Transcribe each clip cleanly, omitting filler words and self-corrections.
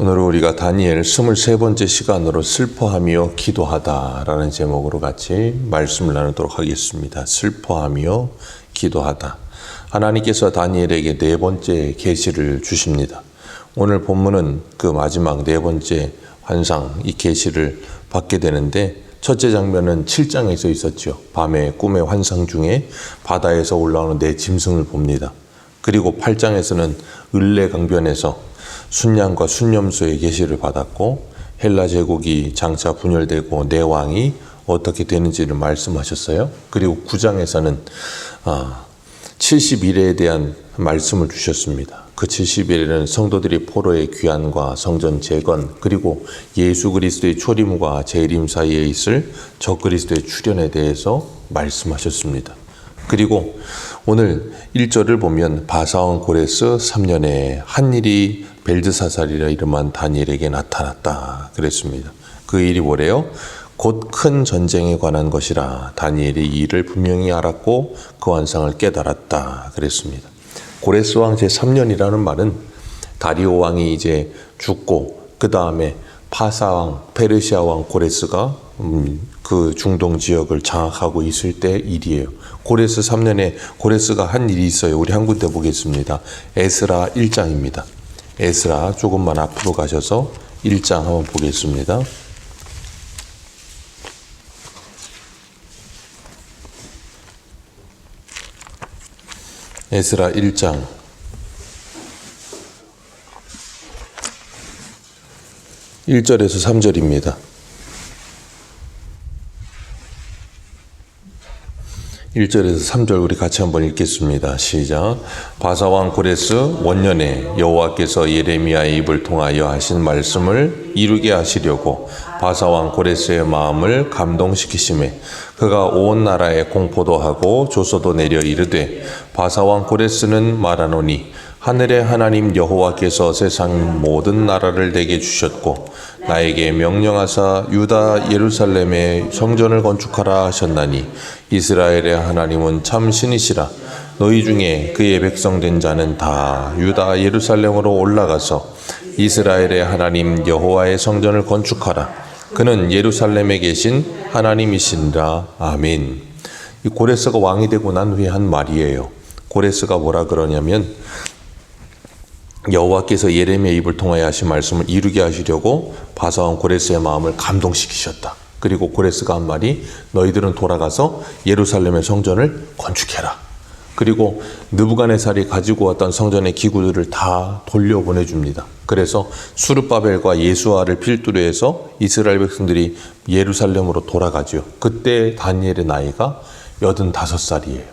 오늘 우리가 다니엘 23번째 시간으로 슬퍼하며 기도하다 라는 제목으로 같이 말씀을 나누도록 하겠습니다. 슬퍼하며 기도하다. 하나님께서 다니엘에게 네 번째 계시를 주십니다. 오늘 본문은 그 마지막 네 번째 환상, 이 계시를 받게 되는데, 첫째 장면은 7장에서 있었죠. 밤에 꿈의 환상 중에 바다에서 올라오는 네 짐승을 봅니다. 그리고 8장에서는 을레 강변에서 순양과 순념소의 계시를 받았고, 헬라 제국이 장차 분열되고 네 왕이 어떻게 되는지를 말씀하셨어요. 그리고 9장에서는 70일에 대한 말씀을 주셨습니다. 그 70일에는 성도들이 포로의 귀환과 성전 재건, 그리고 예수 그리스도의 초림과 재림 사이에 있을 적그리스도의 출현에 대해서 말씀하셨습니다. 그리고 오늘 1절을 보면 바사왕 고레스 3년에 한 일이 벨드사살이라 이름한 다니엘에게 나타났다 그랬습니다. 그 일이 뭐래요? 곧 큰 전쟁에 관한 것이라 다니엘이 이 일을 분명히 알았고 그 환상을 깨달았다 그랬습니다. 고레스 왕 제3년이라는 말은 다리오 왕이 이제 죽고 그 다음에 파사왕, 페르시아 왕 고레스가 그 중동 지역을 장악하고 있을 때 일이에요. 고레스 3년에 고레스가 한 일이 있어요. 우리 한 군데 보겠습니다. 에스라 1장입니다. 에스라 조금만 앞으로 가셔서 1장 한번 보겠습니다. 에스라 1장 1절에서 3절입니다. 1절에서 3절 우리 같이 한번 읽겠습니다. 시작. 바사왕 고레스 원년에 여호와께서 예레미야의 입을 통하여 하신 말씀을 이루게 하시려고 바사왕 고레스의 마음을 감동시키심에 그가 온 나라에 공포도 하고 조서도 내려 이르되 바사왕 고레스는 말하노니 하늘의 하나님 여호와께서 세상 모든 나라를 내게 주셨고 나에게 명령하사 유다 예루살렘에 성전을 건축하라 하셨나니 이스라엘의 하나님은 참 신이시라. 너희 중에 그의 백성된 자는 다 유다 예루살렘으로 올라가서 이스라엘의 하나님 여호와의 성전을 건축하라. 그는 예루살렘에 계신 하나님이시니라. 아멘. 이 고레스가 왕이 되고 난 후에 한 말이에요. 고레스가 뭐라 그러냐면 여호와께서 예레미야의 입을 통하여 하신 말씀을 이루게 하시려고 바사왕 고레스의 마음을 감동시키셨다. 그리고 고레스가 한 말이 너희들은 돌아가서 예루살렘의 성전을 건축해라. 그리고 느부갓네살이 가지고 왔던 성전의 기구들을 다 돌려보내줍니다. 그래서 수르바벨과 예수아를 필두로 해서 이스라엘 백성들이 예루살렘으로 돌아가죠. 그때 다니엘의 나이가 85살이에요.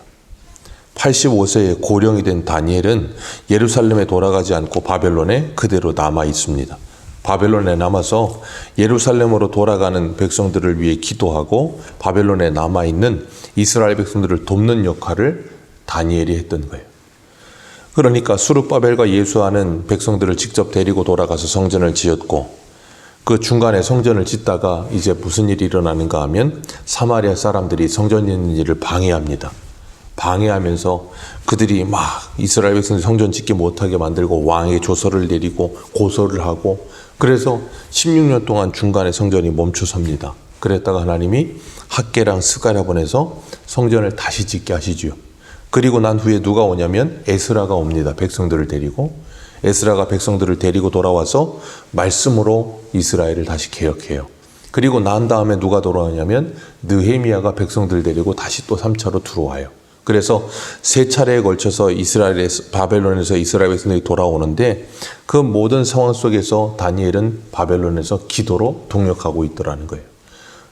85세의 고령이 된 다니엘은 예루살렘에 돌아가지 않고 바벨론에 그대로 남아 있습니다. 바벨론에 남아서 예루살렘으로 돌아가는 백성들을 위해 기도하고 바벨론에 남아있는 이스라엘 백성들을 돕는 역할을 다니엘이 했던 거예요. 그러니까 수르바벨과 예수아는 백성들을 직접 데리고 돌아가서 성전을 지었고, 그 중간에 성전을 짓다가 이제 무슨 일이 일어나는가 하면 사마리아 사람들이 성전 짓는 일을 방해합니다. 방해하면서 그들이 막 이스라엘 백성들 성전 짓기 못하게 만들고 왕의 조서를 내리고 고소를 하고, 그래서 16년 동안 중간에 성전이 멈춰섭니다. 그랬다가 하나님이 학개랑 스가랴 보내서 성전을 다시 짓게 하시죠. 그리고 난 후에 누가 오냐면 에스라가 옵니다. 백성들을 데리고. 에스라가 백성들을 데리고 돌아와서 말씀으로 이스라엘을 다시 개혁해요. 그리고 난 다음에 누가 돌아오냐면 느헤미야가 백성들을 데리고 다시 또 3차로 들어와요. 그래서 세 차례에 걸쳐서 바벨론에서 이스라엘 백성들이 돌아오는데, 그 모든 상황 속에서 다니엘은 바벨론에서 기도로 동력하고 있더라는 거예요.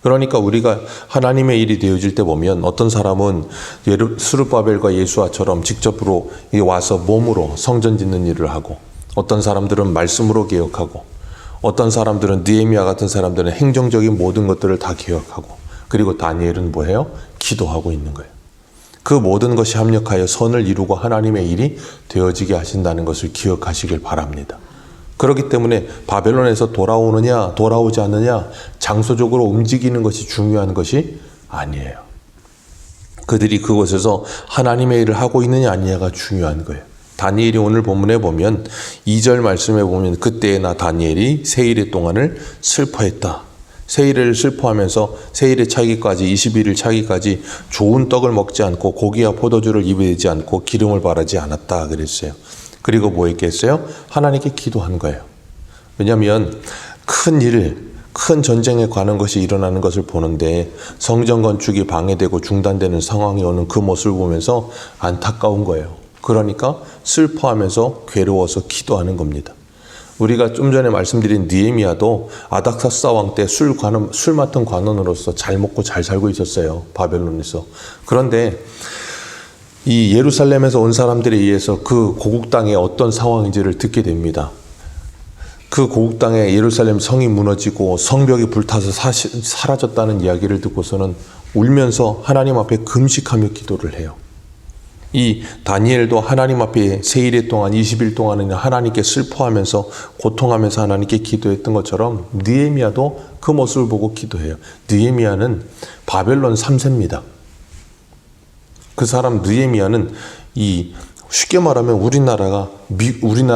그러니까 우리가 하나님의 일이 되어질 때 보면 어떤 사람은 스룹바벨과 예수아처럼 직접으로 와서 몸으로 성전 짓는 일을 하고, 어떤 사람들은 말씀으로 개혁하고, 어떤 사람들은 느헤미야 같은 사람들은 행정적인 모든 것들을 다 개혁하고, 그리고 다니엘은 뭐예요? 기도하고 있는 거예요. 그 모든 것이 합력하여 선을 이루고 하나님의 일이 되어지게 하신다는 것을 기억하시길 바랍니다. 그렇기 때문에 바벨론에서 돌아오느냐 돌아오지 않느냐 장소적으로 움직이는 것이 중요한 것이 아니에요. 그들이 그곳에서 하나님의 일을 하고 있느냐 아니냐가 중요한 거예요. 다니엘이 오늘 본문에 보면 2절 말씀에 보면 그때나 다니엘이 세일의 동안을 슬퍼했다. 세일을 슬퍼하면서 세일의 차기까지 21일 차기까지 좋은 떡을 먹지 않고 고기와 포도주를 입에 대지 않고 기름을 바르지 않았다 그랬어요. 그리고 뭐 했겠어요? 하나님께 기도한 거예요. 왜냐하면 큰 전쟁에 관한 것이 일어나는 것을 보는데 성전 건축이 방해되고 중단되는 상황이 오는 그 모습을 보면서 안타까운 거예요. 그러니까 슬퍼하면서 괴로워서 기도하는 겁니다. 우리가 좀 전에 말씀드린 느헤미야도 아닥사스다 왕 때 술 맡은 관원으로서 잘 먹고 잘 살고 있었어요. 바벨론에서. 그런데 이 예루살렘에서 온 사람들에 의해서 그 고국 땅에 어떤 상황인지를 듣게 됩니다. 그 고국 땅에 예루살렘 성이 무너지고 성벽이 불타서 사라졌다는 이야기를 듣고서는 울면서 하나님 앞에 금식하며 기도를 해요. 이 다니엘도 하나님 앞에 세일의 동안 20일 동안은 하나님께 슬퍼하면서 고통하면서 하나님께 기도했던 것처럼 느헤미야도 그 모습을 보고 기도해요. 느헤미야는 바벨론 3세입니다. 그 사람 느헤미야는 쉽게 말하면 우리나라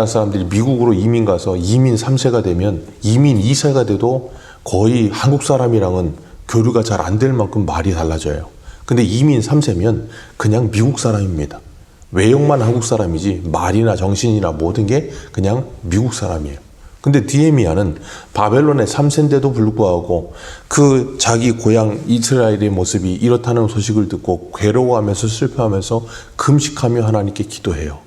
사람들이 미국으로 이민 가서 이민 3세가 되면 이민 2세가 돼도 거의 한국 사람이랑은 교류가 잘 안 될 만큼 말이 달라져요. 근데 이민 3세면 그냥 미국 사람입니다. 외형만 한국 사람이지 말이나 정신이나 모든 게 그냥 미국 사람이에요. 근데 느헤미야는 바벨론의 3세인데도 불구하고 그 자기 고향 이스라엘의 모습이 이렇다는 소식을 듣고 괴로워하면서 슬퍼하면서 금식하며 하나님께 기도해요.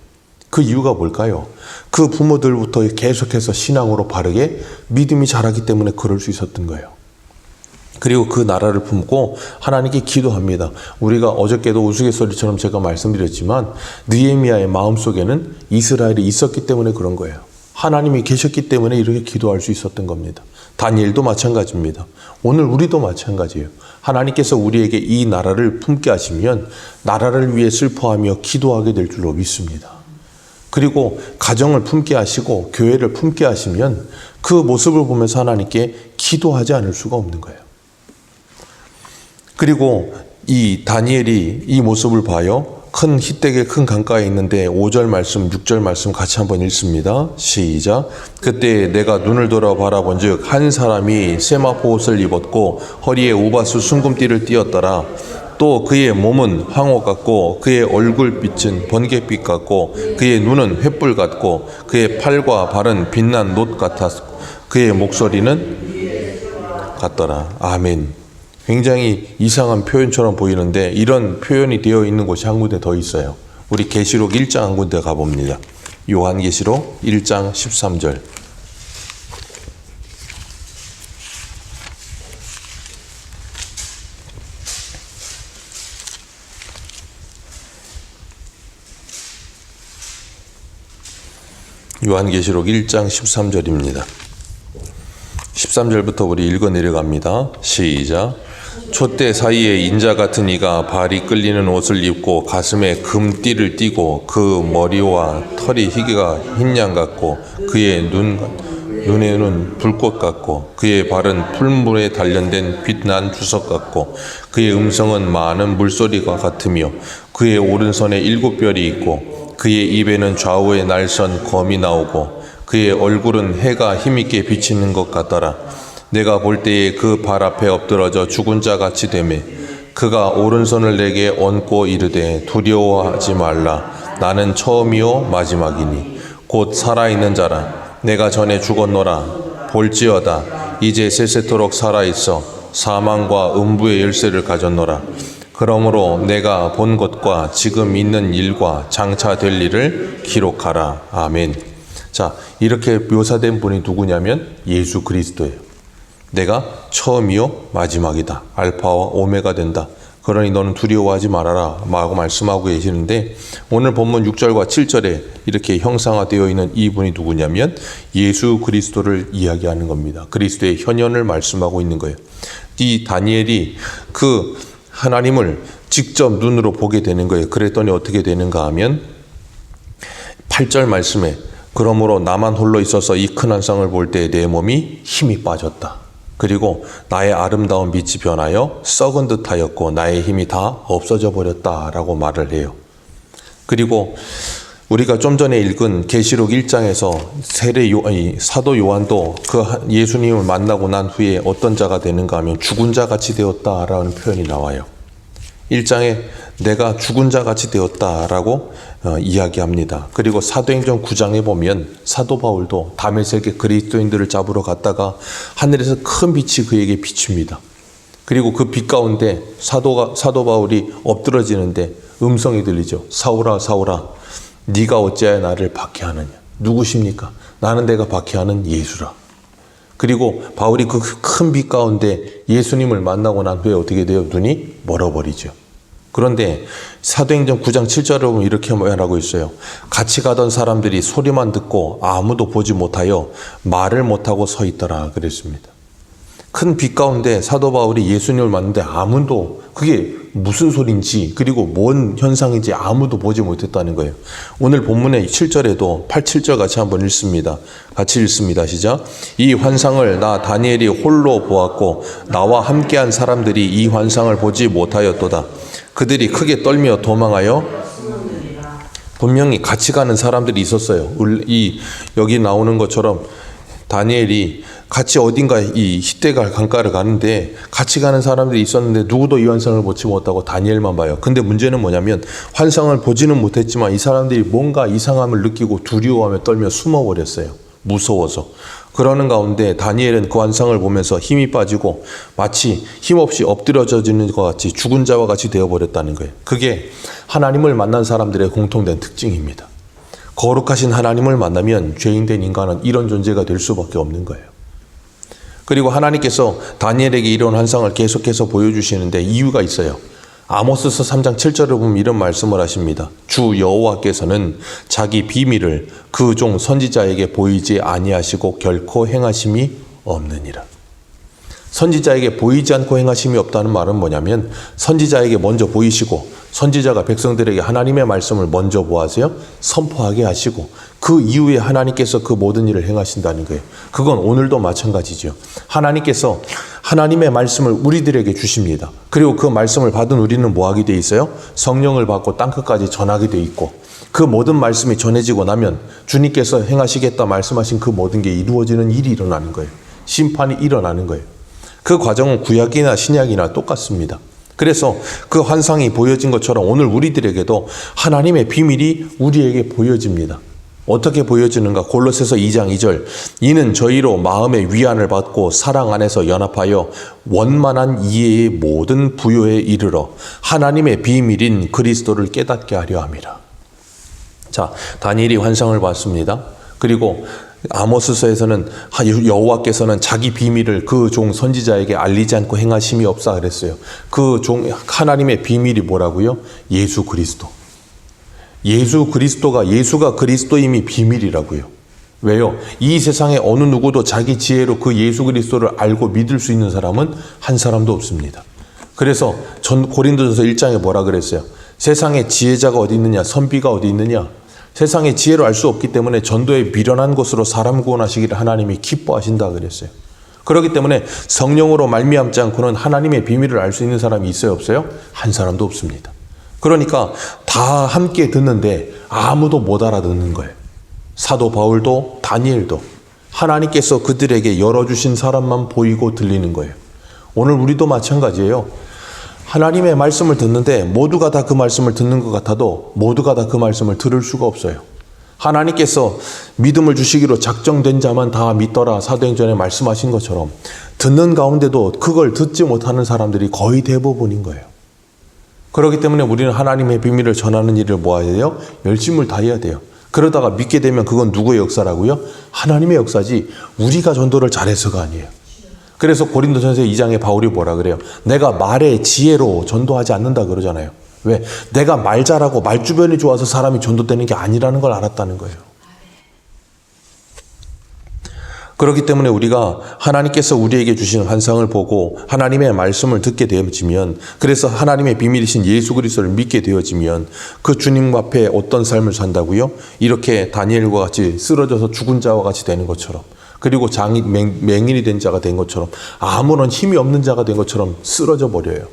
그 이유가 뭘까요? 그 부모들부터 계속해서 신앙으로 바르게 믿음이 자라기 때문에 그럴 수 있었던 거예요. 그리고 그 나라를 품고 하나님께 기도합니다. 우리가 어저께도 우스갯소리처럼 제가 말씀드렸지만 느헤미야의 마음속에는 이스라엘이 있었기 때문에 그런 거예요. 하나님이 계셨기 때문에 이렇게 기도할 수 있었던 겁니다. 다니엘도 마찬가지입니다. 오늘 우리도 마찬가지예요. 하나님께서 우리에게 이 나라를 품게 하시면 나라를 위해 슬퍼하며 기도하게 될 줄로 믿습니다. 그리고 가정을 품게 하시고 교회를 품게 하시면 그 모습을 보면서 하나님께 기도하지 않을 수가 없는 거예요. 그리고 이 다니엘이 이 모습을 봐요. 큰 희택의 큰 강가에 있는데 5절 말씀, 6절 말씀 같이 한번 읽습니다. 시작. 그때 내가 눈을 돌아 바라본즉 한 사람이 세마포 옷을 입었고 허리에 우바수 순금띠를 띠었더라. 또 그의 몸은 황호 같고 그의 얼굴빛은 번갯빛 같고 그의 눈은 횃불 같고 그의 팔과 발은 빛난 놋 같았고 그의 목소리는 같더라. 아멘. 굉장히 이상한 표현처럼 보이는데 이런 표현이 되어 있는 곳이 한 군데 더 있어요. 우리 계시록 1장 한 군데 가봅니다. 요한계시록 1장 13절. 요한계시록 1장 13절입니다. 13절부터 우리 읽어 내려갑니다. 시작. 촛대 사이에 인자 같은 이가 발이 끌리는 옷을 입고 가슴에 금띠를 띠고 그 머리와 털이 희게가 흰양 같고 그의 눈에는 불꽃 같고 그의 발은 풀물에 단련된 빛난 주석 같고 그의 음성은 많은 물소리가 같으며 그의 오른손에 7별이 있고 그의 입에는 좌우에 날선 검이 나오고 그의 얼굴은 해가 힘있게 비치는 것 같더라. 내가 볼 때에 그 발 앞에 엎드러져 죽은 자 같이 되매 그가 오른손을 내게 얹고 이르되 두려워하지 말라. 나는 처음이요 마지막이니 곧 살아있는 자라. 내가 전에 죽었노라. 볼지어다 이제 세세토록 살아있어 사망과 음부의 열쇠를 가졌노라. 그러므로 내가 본 것과 지금 있는 일과 장차 될 일을 기록하라. 아멘. 자, 이렇게 묘사된 분이 누구냐면 예수 그리스도예요. 내가 처음이요 마지막이다. 알파와 오메가 된다. 그러니 너는 두려워하지 말아라 라고 말씀하고 계시는데 오늘 본문 6절과 7절에 이렇게 형상화되어 있는 이분이 누구냐면 예수 그리스도를 이야기하는 겁니다. 그리스도의 현현을 말씀하고 있는 거예요. 이 다니엘이 그 하나님을 직접 눈으로 보게 되는 거예요. 그랬더니 어떻게 되는가 하면 8절 말씀에 그러므로 나만 홀로 있어서 이 큰 환상을 볼 때 내 몸이 힘이 빠졌다. 그리고 나의 아름다운 빛이 변하여 썩은 듯하였고 나의 힘이 다 없어져 버렸다라고 말을 해요. 그리고 우리가 좀 전에 읽은 계시록 1장에서 사도 요한도 그 예수님을 만나고 난 후에 어떤 자가 되는가 하면 죽은 자 같이 되었다라는 표현이 나와요. 1장에 내가 죽은 자 같이 되었다라고 이야기합니다. 그리고 사도행전 9장에 보면 사도 바울도 다메섹에 그리스도인들을 잡으러 갔다가 하늘에서 큰 빛이 그에게 비춥니다. 그리고 그 빛 가운데 사도 바울이 엎드러지는데 음성이 들리죠. 사울아 사울아 네가 어찌하여 나를 박해하느냐. 누구십니까? 나는 내가 박해하는 예수라. 그리고 바울이 그 큰 빛 가운데 예수님을 만나고 난 후에 어떻게 돼요? 눈이 멀어버리죠. 그런데 사도행전 9장 7절을 보면 이렇게 말하고 있어요. 같이 가던 사람들이 소리만 듣고 아무도 보지 못하여 말을 못하고 서 있더라 그랬습니다. 큰 빛 가운데 사도 바울이 예수님을 만났는데 아무도 그게 무슨 소리인지 그리고 뭔 현상인지 아무도 보지 못했다는 거예요. 오늘 본문의 7절에도 8, 7절 같이 한번 읽습니다. 같이 읽습니다. 시작. 이 환상을 나 다니엘이 홀로 보았고 나와 함께한 사람들이 이 환상을 보지 못하였도다. 그들이 크게 떨며 도망하여 분명히 같이 가는 사람들이 있었어요. 여기 나오는 것처럼 다니엘이 같이 어딘가 이 히데갈 강가를 가는데 같이 가는 사람들이 있었는데 누구도 이 환상을 보지 못하고 다니엘만 봐요. 근데 문제는 뭐냐면 환상을 보지는 못했지만 이 사람들이 뭔가 이상함을 느끼고 두려워하며 떨며 숨어버렸어요. 무서워서. 그러는 가운데 다니엘은 그 환상을 보면서 힘이 빠지고 마치 힘없이 엎드려지는 것 같이 죽은 자와 같이 되어버렸다는 거예요. 그게 하나님을 만난 사람들의 공통된 특징입니다. 거룩하신 하나님을 만나면 죄인된 인간은 이런 존재가 될 수밖에 없는 거예요. 그리고 하나님께서 다니엘에게 이런 환상을 계속해서 보여주시는데 이유가 있어요. 아모스서 3장 7절을 보면 이런 말씀을 하십니다. 주 여호와께서는 자기 비밀을 그 종 선지자에게 보이지 아니하시고 결코 행하심이 없느니라. 선지자에게 보이지 않고 행하심이 없다는 말은 뭐냐면 선지자에게 먼저 보이시고 선지자가 백성들에게 하나님의 말씀을 먼저 보아세요? 선포하게 하시고 그 이후에 하나님께서 그 모든 일을 행하신다는 거예요. 그건 오늘도 마찬가지죠. 하나님께서 하나님의 말씀을 우리들에게 주십니다. 그리고 그 말씀을 받은 우리는 뭐 하게 돼 있어요? 성령을 받고 땅끝까지 전하게 돼 있고 그 모든 말씀이 전해지고 나면 주님께서 행하시겠다 말씀하신 그 모든 게 이루어지는 일이 일어나는 거예요. 심판이 일어나는 거예요. 그 과정은 구약이나 신약이나 똑같습니다. 그래서 그 환상이 보여진 것처럼 오늘 우리들에게도 하나님의 비밀이 우리에게 보여집니다. 어떻게 보여지는가? 골로새서 2장 2절. 이는 저희로 마음의 위안을 받고 사랑 안에서 연합하여 원만한 이해의 모든 부요에 이르러 하나님의 비밀인 그리스도를 깨닫게 하려 함이라. 자, 다니엘이 환상을 봤습니다. 그리고 아모스서에서는 여호와께서는 자기 비밀을 그 종 선지자에게 알리지 않고 행하심이 없사 그랬어요. 그 종 하나님의 비밀이 뭐라고요? 예수 그리스도. 예수가 그리스도임이 비밀이라고요. 왜요? 이 세상에 어느 누구도 자기 지혜로 그 예수 그리스도를 알고 믿을 수 있는 사람은 한 사람도 없습니다. 그래서 고린도전서 1장에 뭐라 그랬어요? 세상에 지혜자가 어디 있느냐? 선비가 어디 있느냐? 세상의 지혜로 알 수 없기 때문에 전도에 미련한 것으로 사람 구원하시기를 하나님이 기뻐하신다 그랬어요. 그렇기 때문에 성령으로 말미암지 않고는 하나님의 비밀을 알 수 있는 사람이 있어요? 없어요? 한 사람도 없습니다. 그러니까 다 함께 듣는데 아무도 못 알아듣는 거예요. 사도 바울도 다니엘도 하나님께서 그들에게 열어주신 사람만 보이고 들리는 거예요. 오늘 우리도 마찬가지예요. 하나님의 말씀을 듣는데 모두가 다 그 말씀을 듣는 것 같아도 모두가 다 그 말씀을 들을 수가 없어요. 하나님께서 믿음을 주시기로 작정된 자만 다 믿더라 사도행전에 말씀하신 것처럼 듣는 가운데도 그걸 듣지 못하는 사람들이 거의 대부분인 거예요. 그렇기 때문에 우리는 하나님의 비밀을 전하는 일을 뭐 해야 돼요? 열심을 다해야 돼요. 그러다가 믿게 되면 그건 누구의 역사라고요? 하나님의 역사지 우리가 전도를 잘해서가 아니에요. 그래서 고린도전서 2장에 바울이 뭐라 그래요? 내가 말의 지혜로 전도하지 않는다 그러잖아요. 왜? 내가 말 잘하고 말주변이 좋아서 사람이 전도되는 게 아니라는 걸 알았다는 거예요. 그렇기 때문에 우리가 하나님께서 우리에게 주신 환상을 보고 하나님의 말씀을 듣게 되어지면 그래서 하나님의 비밀이신 예수 그리스도를 믿게 되어지면 그 주님 앞에 어떤 삶을 산다고요? 이렇게 다니엘과 같이 쓰러져서 죽은 자와 같이 되는 것처럼 그리고 맹인이 된 자가 된 것처럼 아무런 힘이 없는 자가 된 것처럼 쓰러져 버려요.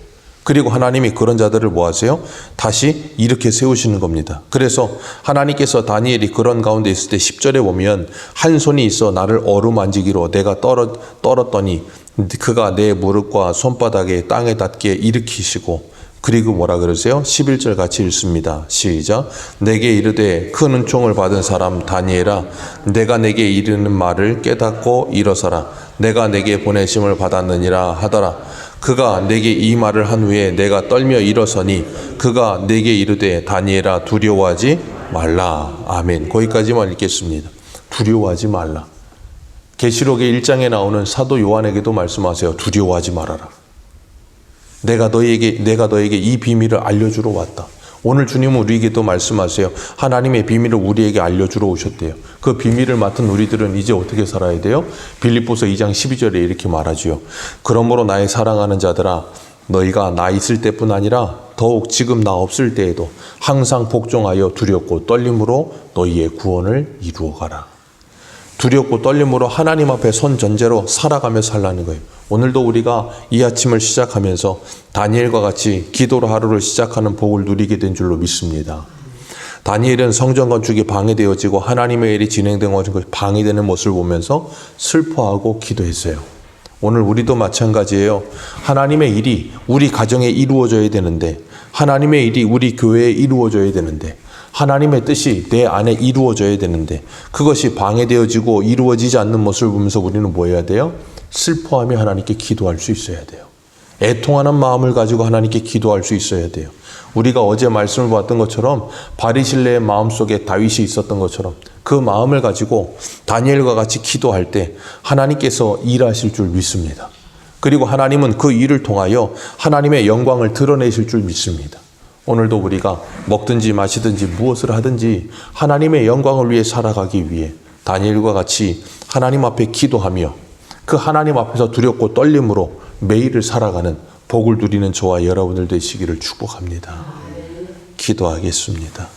그리고 하나님이 그런 자들을 뭐 하세요? 다시 이렇게 세우시는 겁니다. 그래서 하나님께서 다니엘이 그런 가운데 있을 때 10절에 보면 한 손이 있어 나를 어루만지기로 내가 떨었더니 그가 내 무릎과 손바닥에 땅에 닿게 일으키시고, 그리고 뭐라 그러세요? 11절 같이 읽습니다. 시작. 내게 이르되 큰 은총을 받은 사람 다니엘아, 내가 내게 이르는 말을 깨닫고 일어서라. 내가 내게 보내심을 받았느니라 하더라. 그가 내게 이 말을 한 후에 내가 떨며 일어서니 그가 내게 이르되 다니엘아 두려워하지 말라. 아멘. 거기까지만 읽겠습니다. 두려워하지 말라. 계시록의 1장에 나오는 사도 요한에게도 말씀하세요. 두려워하지 말아라. 내가 너에게 이 비밀을 알려주러 왔다. 오늘 주님은 우리에게도 말씀하세요. 하나님의 비밀을 우리에게 알려주러 오셨대요. 그 비밀을 맡은 우리들은 이제 어떻게 살아야 돼요? 빌립보서 2장 12절에 이렇게 말하지요. 그러므로 나의 사랑하는 자들아, 너희가 나 있을 때뿐 아니라 더욱 지금 나 없을 때에도 항상 복종하여 두렵고 떨림으로 너희의 구원을 이루어가라. 두렵고 떨림으로 하나님 앞에 손전제로 살아가며 살라는 거예요. 오늘도 우리가 이 아침을 시작하면서 다니엘과 같이 기도로 하루를 시작하는 복을 누리게 된 줄로 믿습니다. 다니엘은 성전 건축이 방해되어지고 하나님의 일이 진행되는 것이 방해되는 모습을 보면서 슬퍼하고 기도했어요. 오늘 우리도 마찬가지예요. 하나님의 일이 우리 가정에 이루어져야 되는데, 하나님의 일이 우리 교회에 이루어져야 되는데, 하나님의 뜻이 내 안에 이루어져야 되는데 그것이 방해되어지고 이루어지지 않는 모습을 보면서 우리는 뭐 해야 돼요? 슬퍼하며 하나님께 기도할 수 있어야 돼요. 애통하는 마음을 가지고 하나님께 기도할 수 있어야 돼요. 우리가 어제 말씀을 봤던 것처럼 바리실레의 마음속에 다윗이 있었던 것처럼 그 마음을 가지고 다니엘과 같이 기도할 때 하나님께서 일하실 줄 믿습니다. 그리고 하나님은 그 일을 통하여 하나님의 영광을 드러내실 줄 믿습니다. 오늘도 우리가 먹든지 마시든지 무엇을 하든지 하나님의 영광을 위해 살아가기 위해 다니엘과 같이 하나님 앞에 기도하며 그 하나님 앞에서 두렵고 떨림으로 매일을 살아가는 복을 누리는 저와 여러분들 되시기를 축복합니다. 기도하겠습니다.